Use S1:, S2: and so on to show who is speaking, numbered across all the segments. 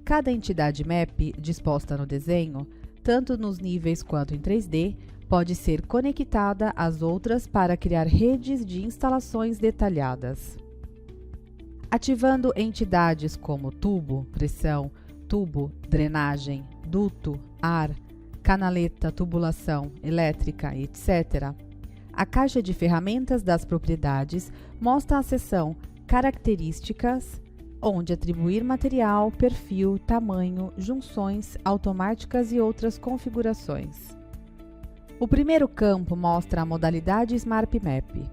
S1: Cada entidade map disposta no desenho, tanto nos níveis quanto em 3D, pode ser conectada às outras para criar redes de instalações detalhadas. Ativando entidades como tubo, pressão, tubo, drenagem, duto, ar, canaleta, tubulação, elétrica, etc., a caixa de ferramentas das propriedades mostra a seção Características, onde atribuir material, perfil, tamanho, junções automáticas e outras configurações. O primeiro campo mostra a modalidade Smart Map,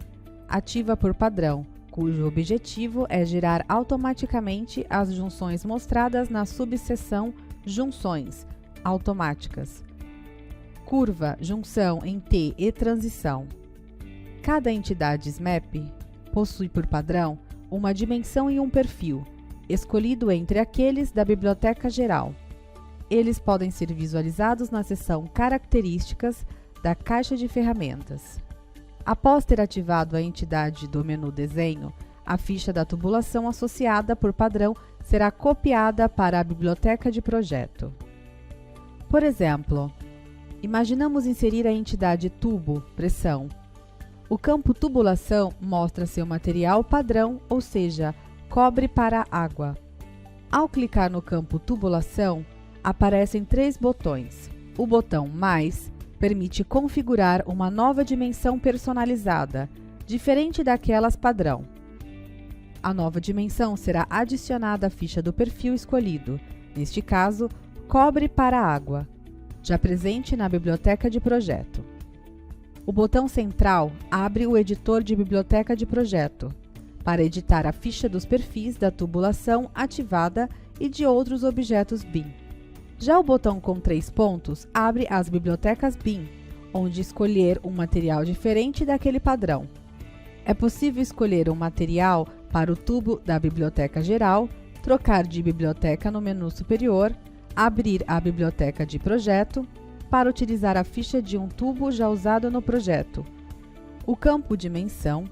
S1: ativa por padrão, cujo objetivo é gerar automaticamente as junções mostradas na subseção Junções automáticas. Curva, junção em T e transição. Cada entidade SMAP possui por padrão uma dimensão e um perfil, escolhido entre aqueles da biblioteca geral. Eles podem ser visualizados na seção Características da caixa de ferramentas. Após ter ativado a entidade do menu Desenho, a ficha da tubulação associada por padrão será copiada para a biblioteca de projeto. Por exemplo, imaginamos inserir a entidade Tubo, pressão. O campo Tubulação mostra seu material padrão, ou seja, cobre para água. Ao clicar no campo Tubulação, aparecem 3 botões. O botão Mais permite configurar uma nova dimensão personalizada, diferente daquelas padrão. A nova dimensão será adicionada à ficha do perfil escolhido, neste caso, cobre para água, já presente na biblioteca de projeto. O botão central abre o editor de biblioteca de projeto, para editar a ficha dos perfis da tubulação ativada e de outros objetos BIM. Já o botão com 3 pontos abre as bibliotecas BIM, onde escolher um material diferente daquele padrão. É possível escolher um material para o tubo da biblioteca geral, trocar de biblioteca no menu superior, abrir a biblioteca de projeto, para utilizar a ficha de um tubo já usado no projeto. O campo Dimensão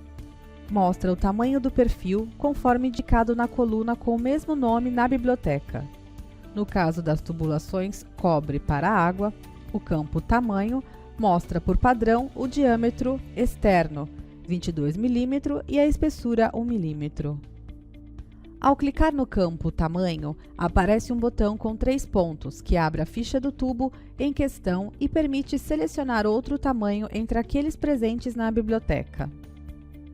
S1: mostra o tamanho do perfil conforme indicado na coluna com o mesmo nome na biblioteca. No caso das tubulações cobre para água, o campo Tamanho mostra por padrão o diâmetro externo, 22 mm, e a espessura 1 mm. Ao clicar no campo Tamanho, aparece um botão com 3 pontos que abre a ficha do tubo em questão e permite selecionar outro tamanho entre aqueles presentes na biblioteca.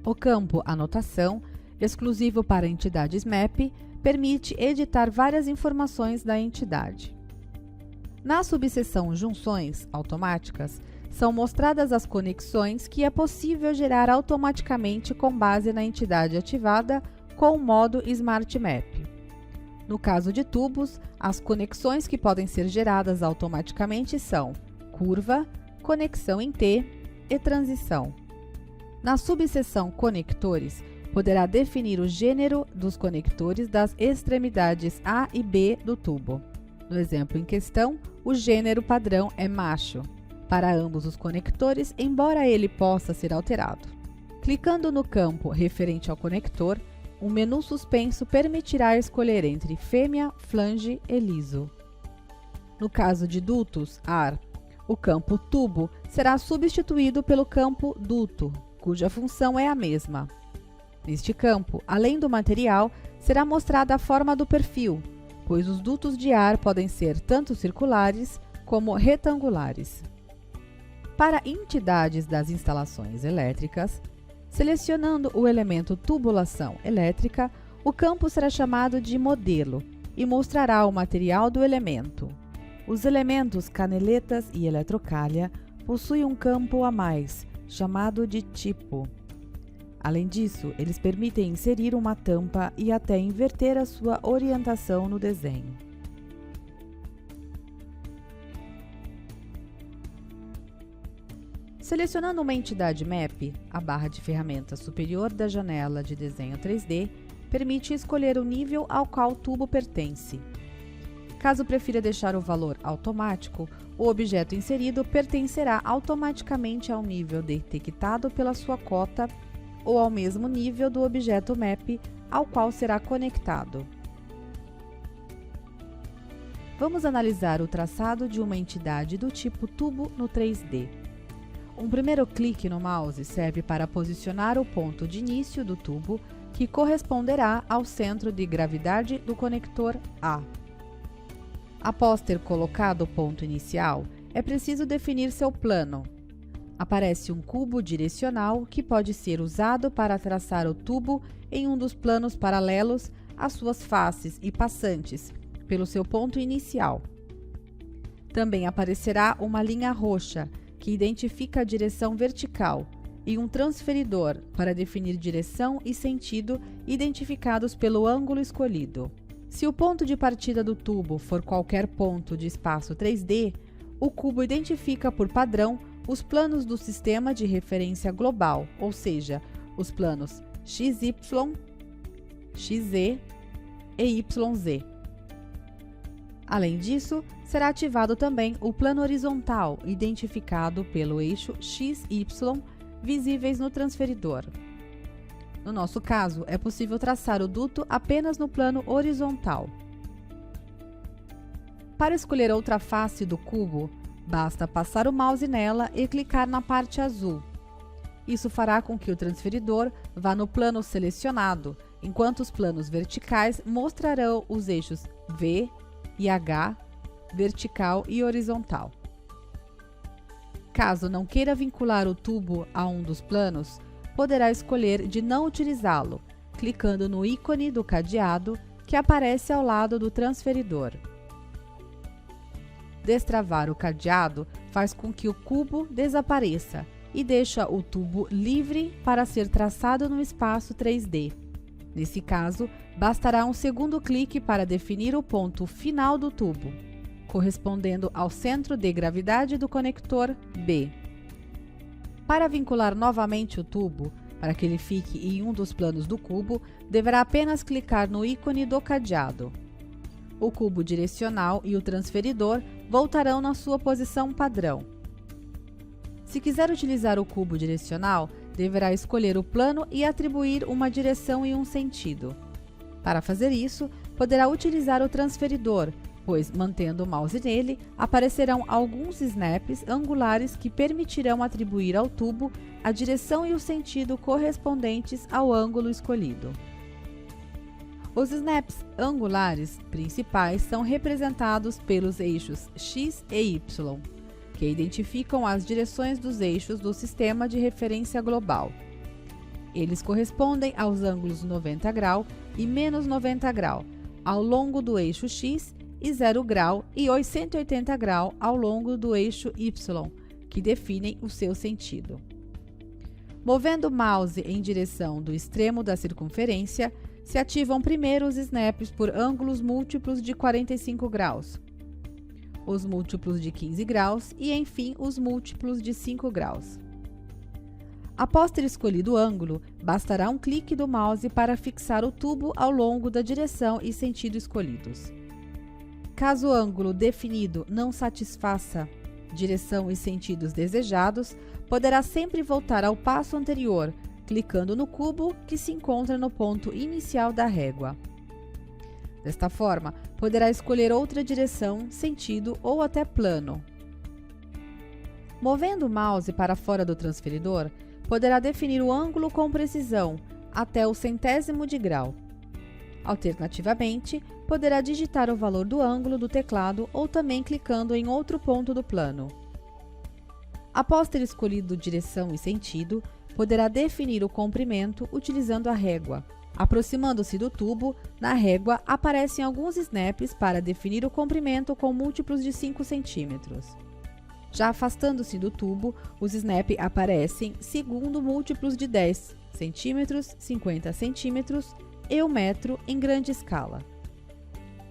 S1: O campo Anotação, exclusivo para entidades MAP, permite editar várias informações da entidade. Na subseção Junções automáticas, são mostradas as conexões que é possível gerar automaticamente com base na entidade ativada com o modo Smart Map. No caso de tubos, as conexões que podem ser geradas automaticamente são curva, conexão em T e transição. Na subseção Conectores, poderá definir o gênero dos conectores das extremidades A e B do tubo. No exemplo em questão, o gênero padrão é macho para ambos os conectores, embora ele possa ser alterado. Clicando no campo referente ao conector, um menu suspenso permitirá escolher entre fêmea, flange e liso. No caso de dutos, ar, o campo tubo será substituído pelo campo duto, cuja função é a mesma. Neste campo, além do material, será mostrada a forma do perfil, pois os dutos de ar podem ser tanto circulares como retangulares. Para entidades das instalações elétricas, selecionando o elemento tubulação elétrica, o campo será chamado de modelo e mostrará o material do elemento. Os elementos caneletas e eletrocalha possuem um campo a mais, chamado de tipo. Além disso, eles permitem inserir uma tampa e até inverter a sua orientação no desenho. Selecionando uma entidade MAP, a barra de ferramentas superior da janela de desenho 3D permite escolher o nível ao qual o tubo pertence. Caso prefira deixar o valor automático, o objeto inserido pertencerá automaticamente ao nível detectado pela sua cota ou ao mesmo nível do objeto MAP ao qual será conectado. Vamos analisar o traçado de uma entidade do tipo tubo no 3D. Um primeiro clique no mouse serve para posicionar o ponto de início do tubo, que corresponderá ao centro de gravidade do conector A. Após ter colocado o ponto inicial, é preciso definir seu plano. Aparece um cubo direcional que pode ser usado para traçar o tubo em um dos planos paralelos às suas faces e passantes, pelo seu ponto inicial. Também aparecerá uma linha roxa, que identifica a direção vertical, e um transferidor para definir direção e sentido identificados pelo ângulo escolhido. Se o ponto de partida do tubo for qualquer ponto de espaço 3D, o cubo identifica por padrão os planos do sistema de referência global, ou seja, os planos XY, XZ e YZ. Além disso, será ativado também o plano horizontal, identificado pelo eixo XY, visíveis no transferidor. No nosso caso, é possível traçar o duto apenas no plano horizontal. Para escolher outra face do cubo, basta passar o mouse nela e clicar na parte azul. Isso fará com que o transferidor vá no plano selecionado, enquanto os planos verticais mostrarão os eixos V e H, vertical e horizontal. Caso não queira vincular o tubo a um dos planos, poderá escolher de não utilizá-lo, clicando no ícone do cadeado que aparece ao lado do transferidor. Destravar o cadeado faz com que o cubo desapareça e deixa o tubo livre para ser traçado no espaço 3D. Nesse caso, bastará um segundo clique para definir o ponto final do tubo, correspondendo ao centro de gravidade do conector B. Para vincular novamente o tubo, para que ele fique em um dos planos do cubo, deverá apenas clicar no ícone do cadeado. O cubo direcional e o transferidor voltarão na sua posição padrão. Se quiser utilizar o cubo direcional, deverá escolher o plano e atribuir uma direção e um sentido. Para fazer isso, poderá utilizar o transferidor, pois, mantendo o mouse nele, aparecerão alguns snaps angulares que permitirão atribuir ao tubo a direção e o sentido correspondentes ao ângulo escolhido. Os snaps angulares principais são representados pelos eixos X e Y, que identificam as direções dos eixos do sistema de referência global. Eles correspondem aos ângulos 90 grau e menos 90 grau ao longo do eixo X e 0 grau e 180 grau ao longo do eixo Y, que definem o seu sentido. Movendo o mouse em direção do extremo da circunferência, se ativam primeiro os snaps por ângulos múltiplos de 45 graus, os múltiplos de 15 graus e, enfim, os múltiplos de 5 graus. Após ter escolhido o ângulo, bastará um clique do mouse para fixar o tubo ao longo da direção e sentido escolhidos. Caso o ângulo definido não satisfaça direção e sentidos desejados, poderá sempre voltar ao passo anterior, clicando no cubo que se encontra no ponto inicial da régua. Desta forma, poderá escolher outra direção, sentido ou até plano. Movendo o mouse para fora do transferidor, poderá definir o ângulo com precisão, até o centésimo de grau. Alternativamente, poderá digitar o valor do ângulo do teclado ou também clicando em outro ponto do plano. Após ter escolhido direção e sentido, poderá definir o comprimento utilizando a régua. Aproximando-se do tubo, na régua aparecem alguns snaps para definir o comprimento com múltiplos de 5 cm. Já afastando-se do tubo, os snaps aparecem segundo múltiplos de 10 cm, 50 cm e 1 metro em grande escala.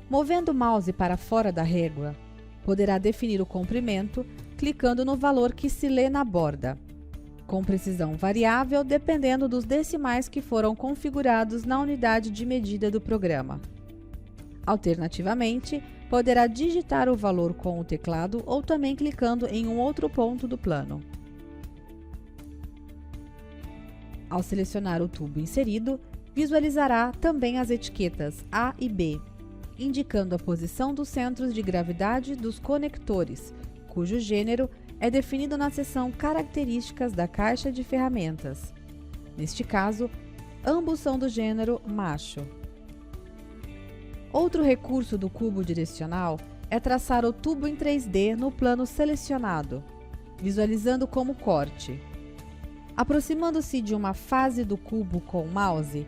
S1: Movendo o mouse para fora da régua, poderá definir o comprimento clicando no valor que se lê na borda, com precisão variável dependendo dos decimais que foram configurados na unidade de medida do programa. Alternativamente, poderá digitar o valor com o teclado ou também clicando em um outro ponto do plano. Ao selecionar o tubo inserido, visualizará também as etiquetas A e B. indicando a posição dos centros de gravidade dos conectores, cujo gênero é definido na seção Características da caixa de ferramentas. Neste caso, ambos são do gênero macho. Outro recurso do cubo direcional é traçar o tubo em 3D no plano selecionado, visualizando como corte. Aproximando-se de uma fase do cubo com o mouse,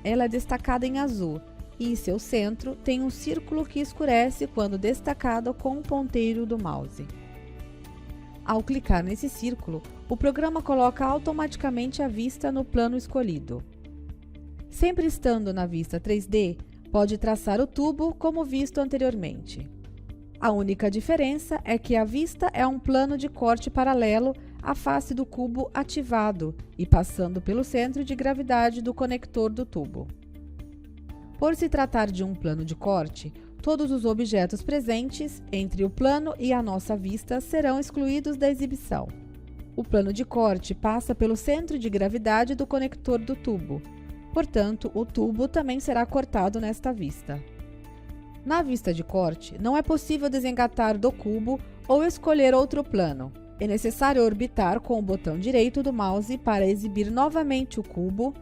S1: ela é destacada em azul e em seu centro tem um círculo que escurece quando destacado com o ponteiro do mouse. Ao clicar nesse círculo, o programa coloca automaticamente a vista no plano escolhido. Sempre estando na vista 3D, pode traçar o tubo como visto anteriormente. A única diferença é que a vista é um plano de corte paralelo à face do cubo ativado e passando pelo centro de gravidade do conector do tubo. Por se tratar de um plano de corte, todos os objetos presentes entre o plano e a nossa vista serão excluídos da exibição. O plano de corte passa pelo centro de gravidade do conector do tubo, portanto, o tubo também será cortado nesta vista. Na vista de corte, não é possível desengatar do cubo ou escolher outro plano. É necessário orbitar com o botão direito do mouse para exibir novamente o cubo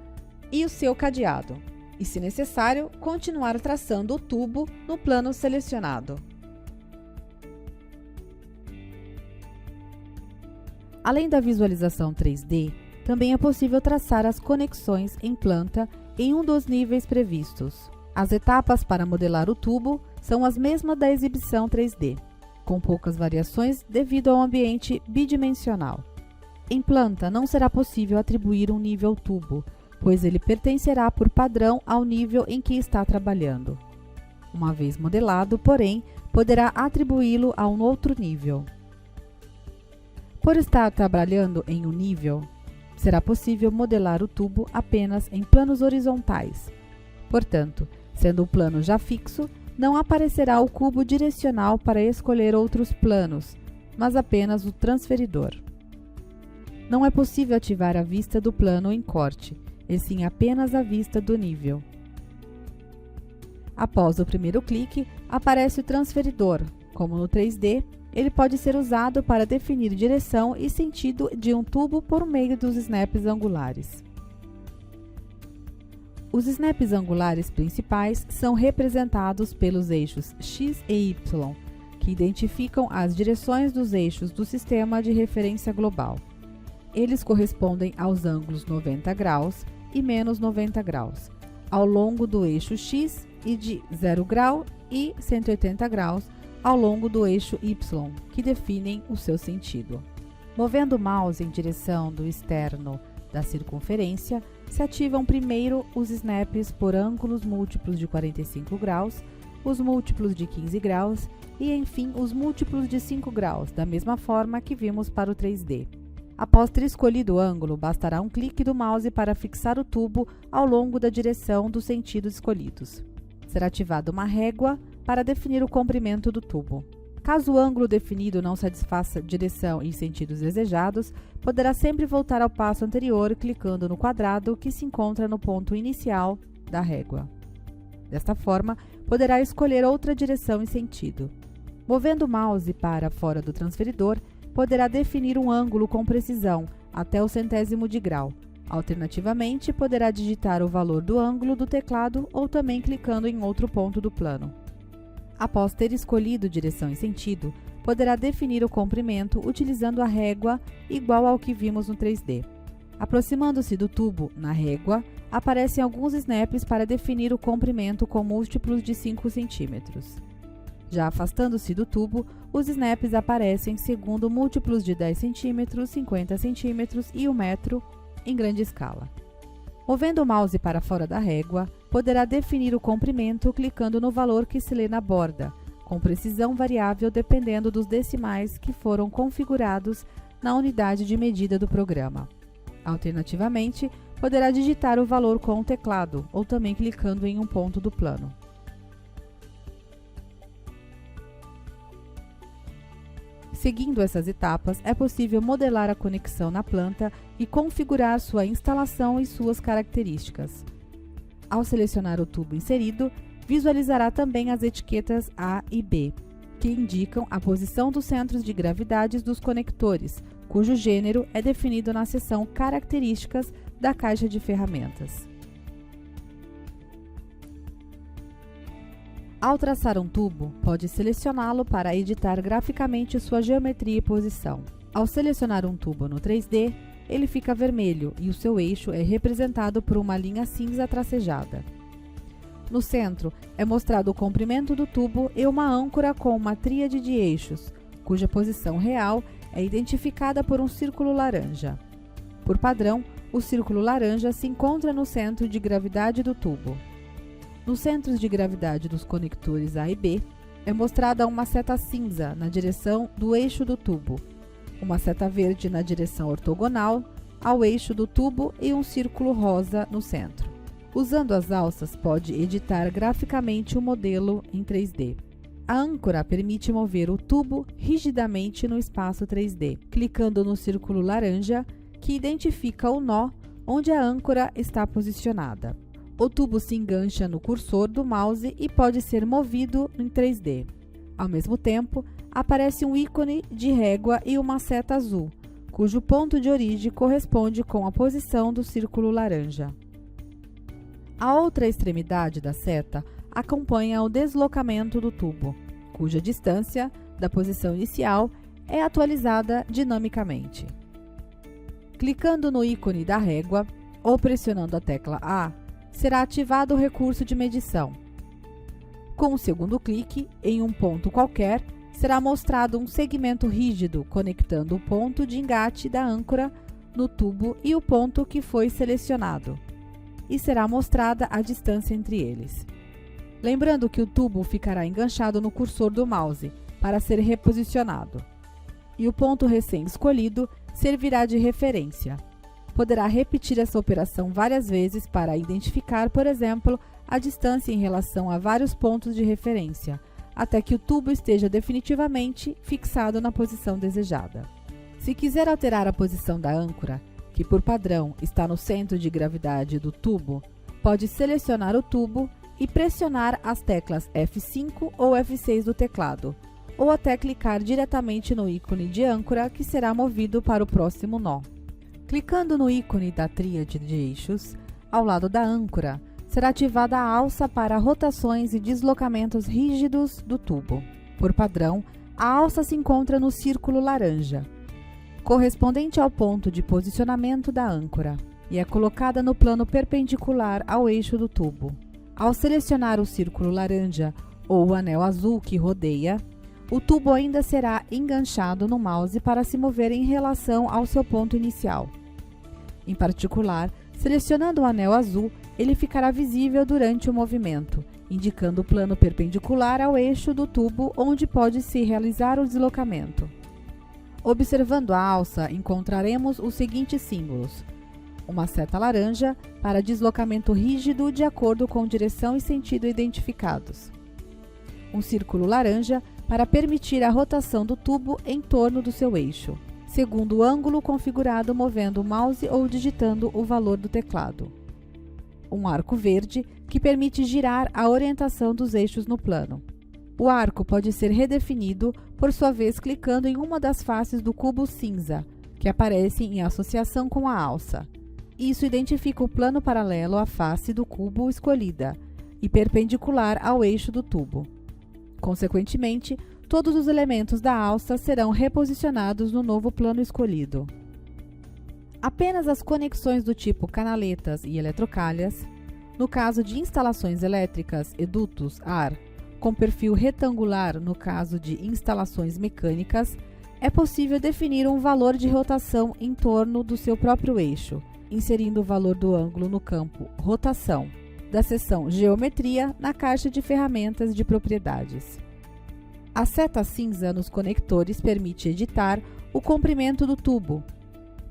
S1: e o seu cadeado, e, se necessário, continuar traçando o tubo no plano selecionado. Além da visualização 3D, também é possível traçar as conexões em planta em um dos níveis previstos. As etapas para modelar o tubo são as mesmas da exibição 3D, com poucas variações devido ao ambiente bidimensional. Em planta, não será possível atribuir um nível tubo, pois ele pertencerá por padrão ao nível em que está trabalhando. Uma vez modelado, porém, poderá atribuí-lo a um outro nível. Por estar trabalhando em um nível, será possível modelar o tubo apenas em planos horizontais. Portanto, sendo o plano já fixo, não aparecerá o cubo direcional para escolher outros planos, mas apenas o transferidor. Não é possível ativar a vista do plano em corte, e sim apenas a vista do nível. Após o primeiro clique, aparece o transferidor. Como no 3D, ele pode ser usado para definir direção e sentido de um tubo por meio dos snaps angulares. Os snaps angulares principais são representados pelos eixos X e Y, que identificam as direções dos eixos do sistema de referência global. Eles correspondem aos ângulos 90 graus e menos 90 graus, ao longo do eixo X e de 0 grau e 180 graus ao longo do eixo Y, que definem o seu sentido. Movendo o mouse em direção do externo da circunferência, se ativam primeiro os snaps por ângulos múltiplos de 45 graus, os múltiplos de 15 graus e, enfim, os múltiplos de 5 graus, da mesma forma que vimos para o 3D. Após ter escolhido o ângulo, bastará um clique do mouse para fixar o tubo ao longo da direção dos sentidos escolhidos. Será ativada uma régua para definir o comprimento do tubo. Caso o ângulo definido não satisfaça direção e sentidos desejados, poderá sempre voltar ao passo anterior clicando no quadrado que se encontra no ponto inicial da régua. Desta forma, poderá escolher outra direção e sentido. Movendo o mouse para fora do transferidor, poderá definir um ângulo com precisão, até o centésimo de grau. Alternativamente, poderá digitar o valor do ângulo do teclado ou também clicando em outro ponto do plano. Após ter escolhido direção e sentido, poderá definir o comprimento utilizando a régua igual ao que vimos no 3D. Aproximando-se do tubo na régua, aparecem alguns snaps para definir o comprimento com múltiplos de 5 cm. Já afastando-se do tubo, os snaps aparecem segundo múltiplos de 10 cm, 50 cm e 1 metro em grande escala. Movendo o mouse para fora da régua, poderá definir o comprimento clicando no valor que se lê na borda, com precisão variável dependendo dos decimais que foram configurados na unidade de medida do programa. Alternativamente, poderá digitar o valor com o teclado ou também clicando em um ponto do plano. Seguindo essas etapas, é possível modelar a conexão na planta e configurar sua instalação e suas características. Ao selecionar o tubo inserido, visualizará também as etiquetas A e B, que indicam a posição dos centros de gravidade dos conectores, cujo gênero é definido na seção Características da caixa de ferramentas. Ao traçar um tubo, pode selecioná-lo para editar graficamente sua geometria e posição. Ao selecionar um tubo no 3D, ele fica vermelho e o seu eixo é representado por uma linha cinza tracejada. No centro, é mostrado o comprimento do tubo e uma âncora com uma tríade de eixos, cuja posição real é identificada por um círculo laranja. Por padrão, o círculo laranja se encontra no centro de gravidade do tubo. Nos centros de gravidade dos conectores A e B, é mostrada uma seta cinza na direção do eixo do tubo, uma seta verde na direção ortogonal ao eixo do tubo e um círculo rosa no centro. Usando as alças, pode editar graficamente o modelo em 3D. A âncora permite mover o tubo rigidamente no espaço 3D, clicando no círculo laranja, que identifica o nó onde a âncora está posicionada. O tubo se engancha no cursor do mouse e pode ser movido em 3D. Ao mesmo tempo, aparece um ícone de régua e uma seta azul, cujo ponto de origem corresponde com a posição do círculo laranja. A outra extremidade da seta acompanha o deslocamento do tubo, cuja distância da posição inicial é atualizada dinamicamente. Clicando no ícone da régua ou pressionando a tecla A, será ativado o recurso de medição. Com o segundo clique, em um ponto qualquer, será mostrado um segmento rígido conectando o ponto de engate da âncora no tubo e o ponto que foi selecionado, e será mostrada a distância entre eles. Lembrando que o tubo ficará enganchado no cursor do mouse para ser reposicionado, e o ponto recém-escolhido servirá de referência. Poderá repetir essa operação várias vezes para identificar, por exemplo, a distância em relação a vários pontos de referência, até que o tubo esteja definitivamente fixado na posição desejada. Se quiser alterar a posição da âncora, que por padrão está no centro de gravidade do tubo, pode selecionar o tubo e pressionar as teclas F5 ou F6 do teclado, ou até clicar diretamente no ícone de âncora, que será movido para o próximo nó. Clicando no ícone da tríade de eixos, ao lado da âncora, será ativada a alça para rotações e deslocamentos rígidos do tubo. Por padrão, a alça se encontra no círculo laranja, correspondente ao ponto de posicionamento da âncora, e é colocada no plano perpendicular ao eixo do tubo. Ao selecionar o círculo laranja ou o anel azul que rodeia, o tubo ainda será enganchado no mouse para se mover em relação ao seu ponto inicial. Em particular, selecionando o anel azul, ele ficará visível durante o movimento, indicando o plano perpendicular ao eixo do tubo onde pode-se realizar o deslocamento. Observando a alça, encontraremos os seguintes símbolos: uma seta laranja para deslocamento rígido de acordo com direção e sentido identificados, um círculo laranja para permitir a rotação do tubo em torno do seu eixo, segundo o ângulo configurado movendo o mouse ou digitando o valor do teclado, um arco verde que permite girar a orientação dos eixos no plano. O arco pode ser redefinido, por sua vez, clicando em uma das faces do cubo cinza, que aparece em associação com a alça. Isso identifica o plano paralelo à face do cubo escolhida e perpendicular ao eixo do tubo. Consequentemente, todos os elementos da alça serão reposicionados no novo plano escolhido. Apenas as conexões do tipo canaletas e eletrocalhas, no caso de instalações elétricas e dutos ar, com perfil retangular no caso de instalações mecânicas, é possível definir um valor de rotação em torno do seu próprio eixo, inserindo o valor do ângulo no campo Rotação, da seção Geometria, na caixa de ferramentas de propriedades. A seta cinza nos conectores permite editar o comprimento do tubo.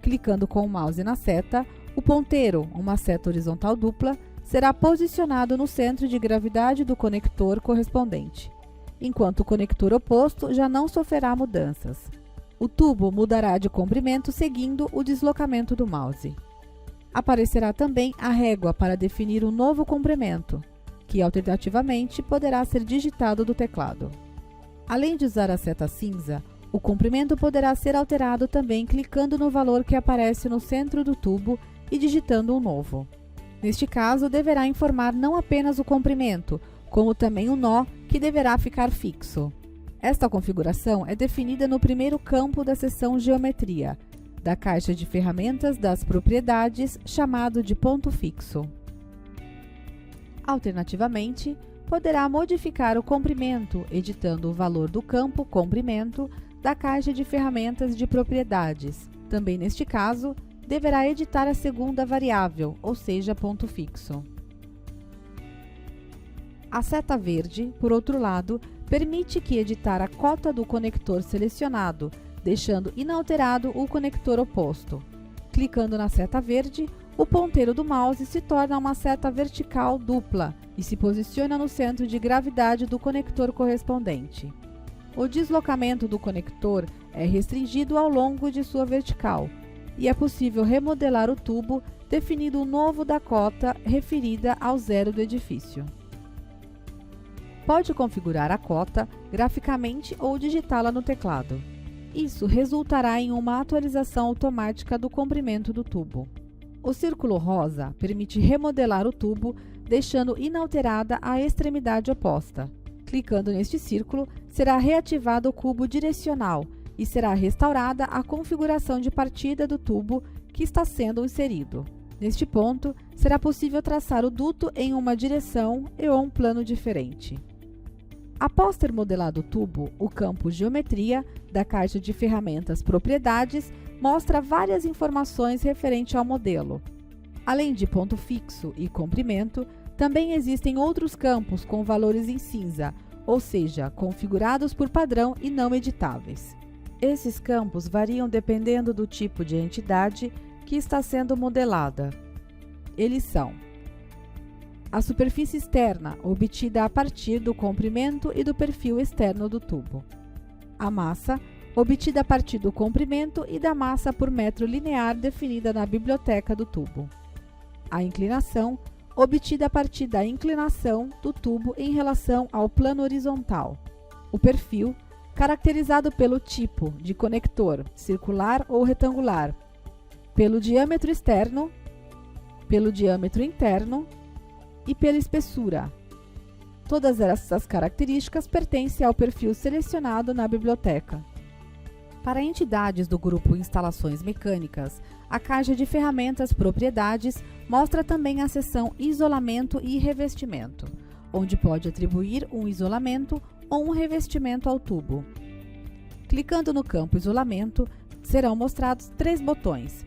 S1: Clicando com o mouse na seta, o ponteiro, uma seta horizontal dupla, será posicionado no centro de gravidade do conector correspondente, enquanto o conector oposto já não sofrerá mudanças. O tubo mudará de comprimento seguindo o deslocamento do mouse. Aparecerá também a régua para definir o novo comprimento, que alternativamente poderá ser digitado do teclado. Além de usar a seta cinza, o comprimento poderá ser alterado também clicando no valor que aparece no centro do tubo e digitando um novo. Neste caso, deverá informar não apenas o comprimento, como também o nó, que deverá ficar fixo. Esta configuração é definida no primeiro campo da seção Geometria, da caixa de ferramentas das propriedades, chamado de ponto fixo. Alternativamente, poderá modificar o comprimento, editando o valor do campo Comprimento da caixa de ferramentas de propriedades. Também neste caso, deverá editar a segunda variável, ou seja, ponto fixo. A seta verde, por outro lado, permite que editar a cota do conector selecionado, deixando inalterado o conector oposto. Clicando na seta verde, o ponteiro do mouse se torna uma seta vertical dupla e se posiciona no centro de gravidade do conector correspondente. O deslocamento do conector é restringido ao longo de sua vertical, e é possível remodelar o tubo definindo o novo da cota referida ao zero do edifício. Pode configurar a cota graficamente ou digitá-la no teclado. Isso resultará em uma atualização automática do comprimento do tubo. O círculo rosa permite remodelar o tubo, deixando inalterada a extremidade oposta. Clicando neste círculo, será reativado o cubo direcional e será restaurada a configuração de partida do tubo que está sendo inserido. Neste ponto, será possível traçar o duto em uma direção ou um plano diferente. Após ter modelado o tubo, o campo Geometria da caixa de ferramentas Propriedades mostra várias informações referente ao modelo. Além de ponto fixo e comprimento, também existem outros campos com valores em cinza, ou seja, configurados por padrão e não editáveis. Esses campos variam dependendo do tipo de entidade que está sendo modelada. Eles são: a superfície externa, obtida a partir do comprimento e do perfil externo do tubo. A massa, obtida a partir do comprimento e da massa por metro linear definida na biblioteca do tubo. A inclinação, obtida a partir da inclinação do tubo em relação ao plano horizontal. O perfil, caracterizado pelo tipo de conector, circular ou retangular, pelo diâmetro externo, pelo diâmetro interno e pela espessura. Todas essas características pertencem ao perfil selecionado na biblioteca. Para entidades do grupo Instalações Mecânicas, a caixa de ferramentas Propriedades mostra também a seção Isolamento e Revestimento, onde pode atribuir um isolamento ou um revestimento ao tubo. Clicando no campo Isolamento, serão mostrados 3 botões.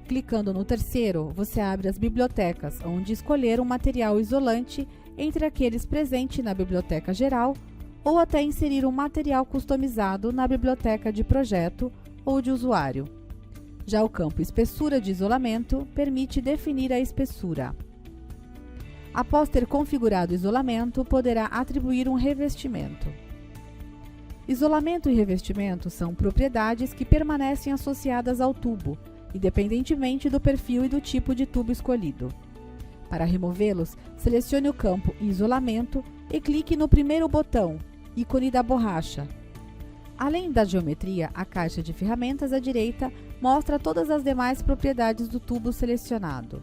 S1: Clicando no terceiro, você abre as bibliotecas, onde escolher um material isolante entre aqueles presentes na biblioteca geral ou até inserir um material customizado na biblioteca de projeto ou de usuário. Já o campo Espessura de Isolamento permite definir a espessura. Após ter configurado o isolamento, poderá atribuir um revestimento. Isolamento e revestimento são propriedades que permanecem associadas ao tubo, independentemente do perfil e do tipo de tubo escolhido. Para removê-los, selecione o campo Isolamento e clique no primeiro botão, ícone da borracha. Além da geometria, a caixa de ferramentas à direita mostra todas as demais propriedades do tubo selecionado.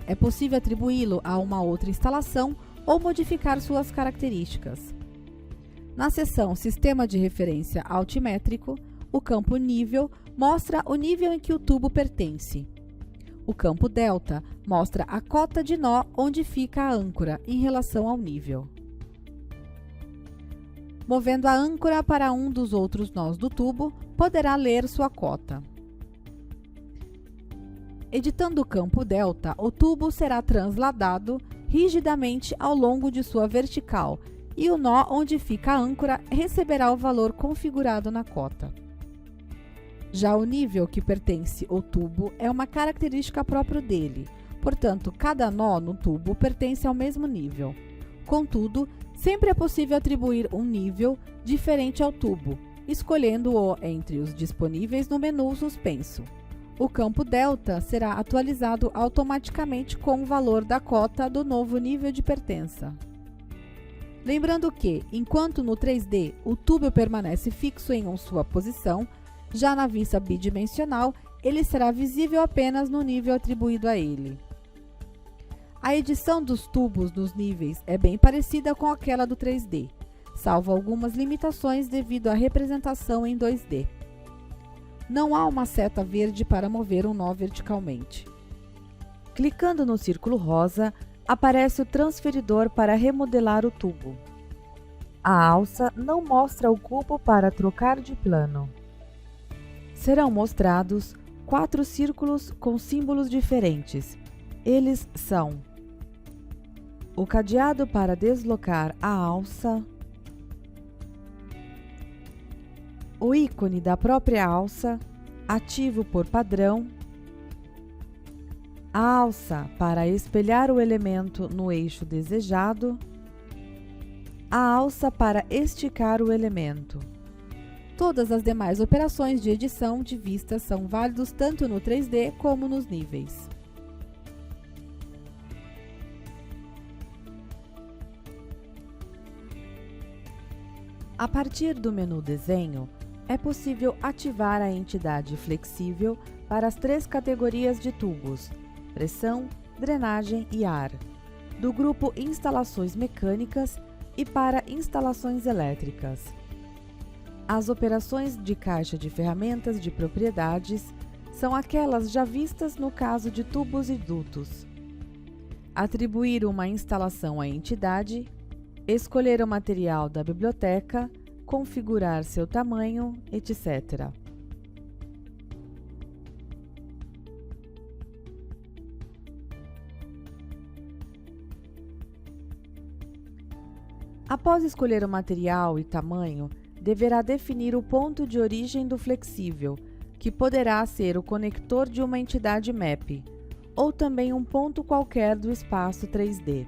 S1: É possível atribuí-lo a uma outra instalação ou modificar suas características. Na seção Sistema de Referência Altimétrico, o campo Nível mostra o nível em que o tubo pertence. O campo Delta mostra a cota de nó onde fica a âncora em relação ao nível. Movendo a âncora para um dos outros nós do tubo, poderá ler sua cota. Editando o campo Delta, o tubo será transladado rigidamente ao longo de sua vertical e o nó onde fica a âncora receberá o valor configurado na cota. Já o nível que pertence ao tubo é uma característica própria dele, portanto, cada nó no tubo pertence ao mesmo nível. Contudo, sempre é possível atribuir um nível diferente ao tubo, escolhendo-o entre os disponíveis no menu suspenso. O campo Delta será atualizado automaticamente com o valor da cota do novo nível de pertença. Lembrando que, enquanto no 3D o tubo permanece fixo em sua posição, já na vista bidimensional ele será visível apenas no nível atribuído a ele. A edição dos tubos nos níveis é bem parecida com aquela do 3D, salvo algumas limitações devido à representação em 2D. Não há uma seta verde para mover um nó verticalmente. Clicando no círculo rosa, aparece o transferidor para remodelar o tubo. A alça não mostra o cubo para trocar de plano. Serão mostrados 4 círculos com símbolos diferentes. Eles são o cadeado para deslocar a alça, o ícone da própria alça, ativo por padrão, a alça para espelhar o elemento no eixo desejado, a alça para esticar o elemento. Todas as demais operações de edição de vista são válidas tanto no 3D como nos níveis. A partir do menu Desenho, é possível ativar a entidade flexível para as 3 categorias de tubos: pressão, drenagem e ar, do grupo Instalações Mecânicas e para instalações elétricas. As operações de caixa de ferramentas de propriedades são aquelas já vistas no caso de tubos e dutos. Atribuir uma instalação à entidade, escolher o material da biblioteca, configurar seu tamanho, etc. Após escolher o material e tamanho, deverá definir o ponto de origem do flexível, que poderá ser o conector de uma entidade MAP, ou também um ponto qualquer do espaço 3D.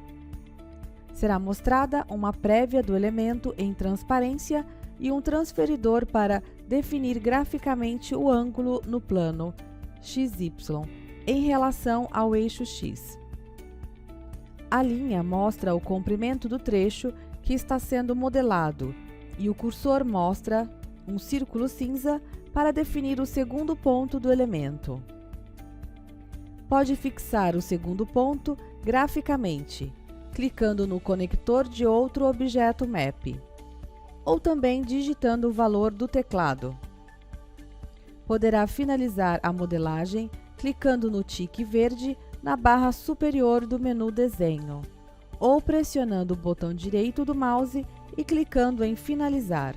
S1: Será mostrada uma prévia do elemento em transparência e um transferidor para definir graficamente o ângulo no plano XY em relação ao eixo X. A linha mostra o comprimento do trecho que está sendo modelado e o cursor mostra um círculo cinza para definir o segundo ponto do elemento. Pode fixar o segundo ponto graficamente, clicando no conector de outro objeto MAP, ou também digitando o valor do teclado. Poderá finalizar a modelagem clicando no tique verde na barra superior do menu Desenho, ou pressionando o botão direito do mouse e clicando em Finalizar.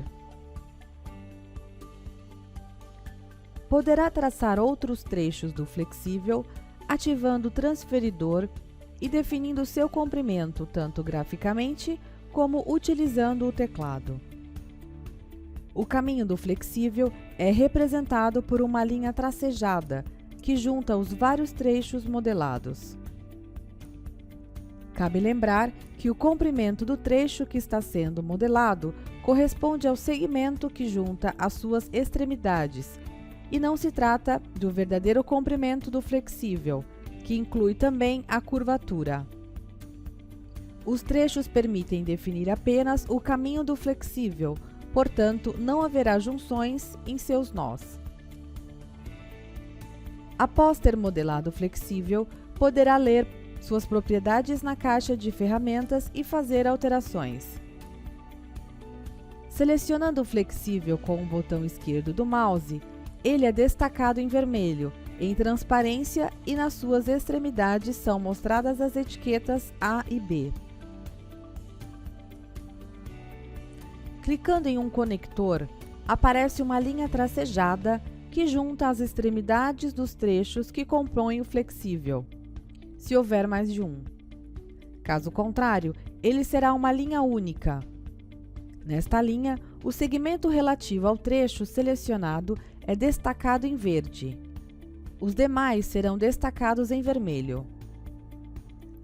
S1: Poderá traçar outros trechos do flexível ativando o transferidor e definindo seu comprimento tanto graficamente como utilizando o teclado. O caminho do flexível é representado por uma linha tracejada que junta os vários trechos modelados. Cabe lembrar que o comprimento do trecho que está sendo modelado corresponde ao segmento que junta as suas extremidades, e não se trata do verdadeiro comprimento do flexível, que inclui também a curvatura. Os trechos permitem definir apenas o caminho do flexível, portanto, não haverá junções em seus nós. Após ter modelado o flexível, poderá ler suas propriedades na caixa de ferramentas e fazer alterações. Selecionando o flexível com o botão esquerdo do mouse, ele é destacado em vermelho, em transparência, e nas suas extremidades são mostradas as etiquetas A e B. Clicando em um conector, aparece uma linha tracejada que junta as extremidades dos trechos que compõem o flexível, se houver mais de um. Caso contrário, ele será uma linha única. Nesta linha, o segmento relativo ao trecho selecionado é destacado em verde. Os demais serão destacados em vermelho.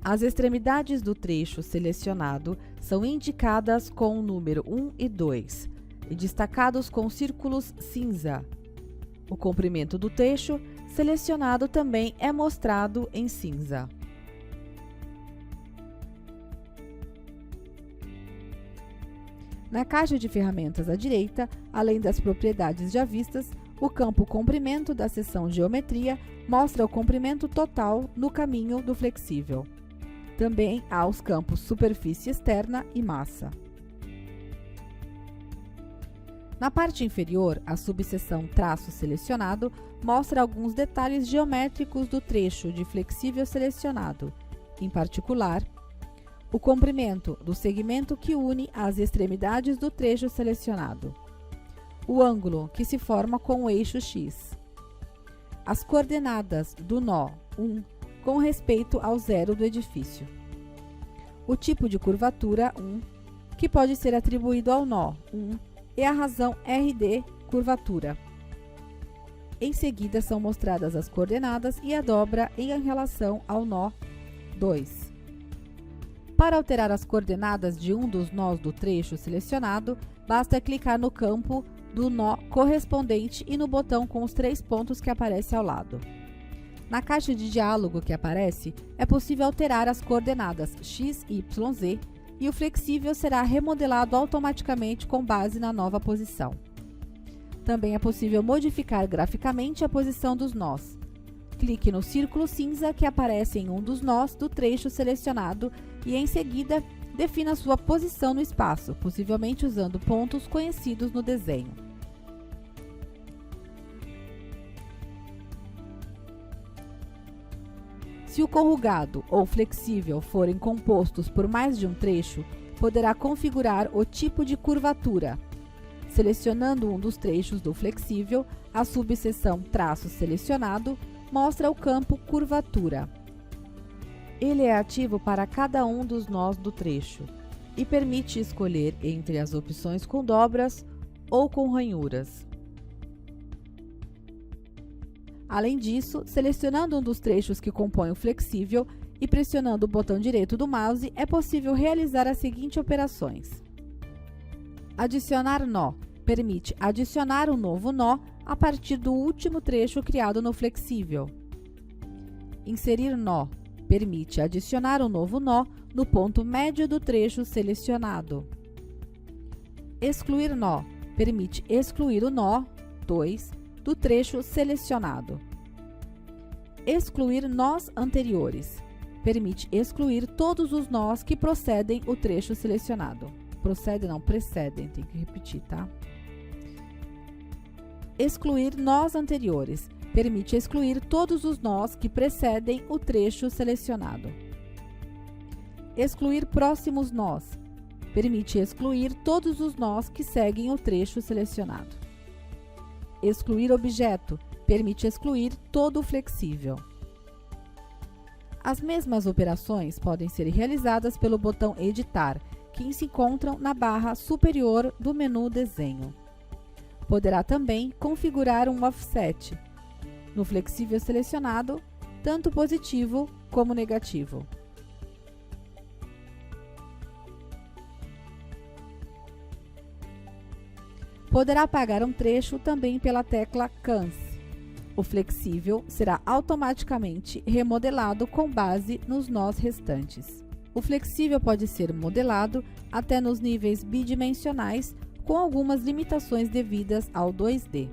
S1: As extremidades do trecho selecionado são indicadas com o número 1 e 2 e destacados com círculos cinza. O comprimento do trecho selecionado também é mostrado em cinza. Na caixa de ferramentas à direita, além das propriedades já vistas, o campo comprimento da seção Geometria mostra o comprimento total no caminho do flexível. Também há os campos Superfície externa e Massa. Na parte inferior, a subseção Traço selecionado mostra alguns detalhes geométricos do trecho de flexível selecionado, em particular, o comprimento do segmento que une as extremidades do trecho selecionado, o ângulo que se forma com o eixo X, as coordenadas do nó 1 com respeito ao zero do edifício, o tipo de curvatura 1, que pode ser atribuído ao nó 1, e a razão RD curvatura. Em seguida, são mostradas as coordenadas e a dobra em relação ao nó 2. Para alterar as coordenadas de um dos nós do trecho selecionado, basta clicar no campo do nó correspondente e no botão com os 3 pontos que aparece ao lado. Na caixa de diálogo que aparece, é possível alterar as coordenadas x, y, z e o flexível será remodelado automaticamente com base na nova posição. Também é possível modificar graficamente a posição dos nós. Clique no círculo cinza que aparece em um dos nós do trecho selecionado e, em seguida, defina sua posição no espaço, possivelmente usando pontos conhecidos no desenho. Se o corrugado ou flexível forem compostos por mais de um trecho, poderá configurar o tipo de curvatura. Selecionando um dos trechos do flexível, a subseção Traço selecionado mostra o campo Curvatura. Ele é ativo para cada um dos nós do trecho e permite escolher entre as opções com dobras ou com ranhuras. Além disso, selecionando um dos trechos que compõem o flexível e pressionando o botão direito do mouse, é possível realizar as seguintes operações. Adicionar nó permite adicionar um novo nó a partir do último trecho criado no flexível. Inserir nó permite adicionar um novo nó no ponto médio do trecho selecionado. Excluir nó permite excluir o nó 2 do trecho selecionado. Excluir nós anteriores permite excluir todos os nós que procedem o trecho selecionado. Precedem, tem que repetir, tá? Excluir nós anteriores permite excluir todos os nós que precedem o trecho selecionado. Excluir próximos nós permite excluir todos os nós que seguem o trecho selecionado. Excluir objeto permite excluir todo o flexível. As mesmas operações podem ser realizadas pelo botão Editar, que se encontram na barra superior do menu Desenho. Poderá também configurar um offset no flexível selecionado, tanto positivo como negativo. Poderá apagar um trecho também pela tecla Cancel. O flexível será automaticamente remodelado com base nos nós restantes. O flexível pode ser modelado até nos níveis bidimensionais, com algumas limitações devidas ao 2D.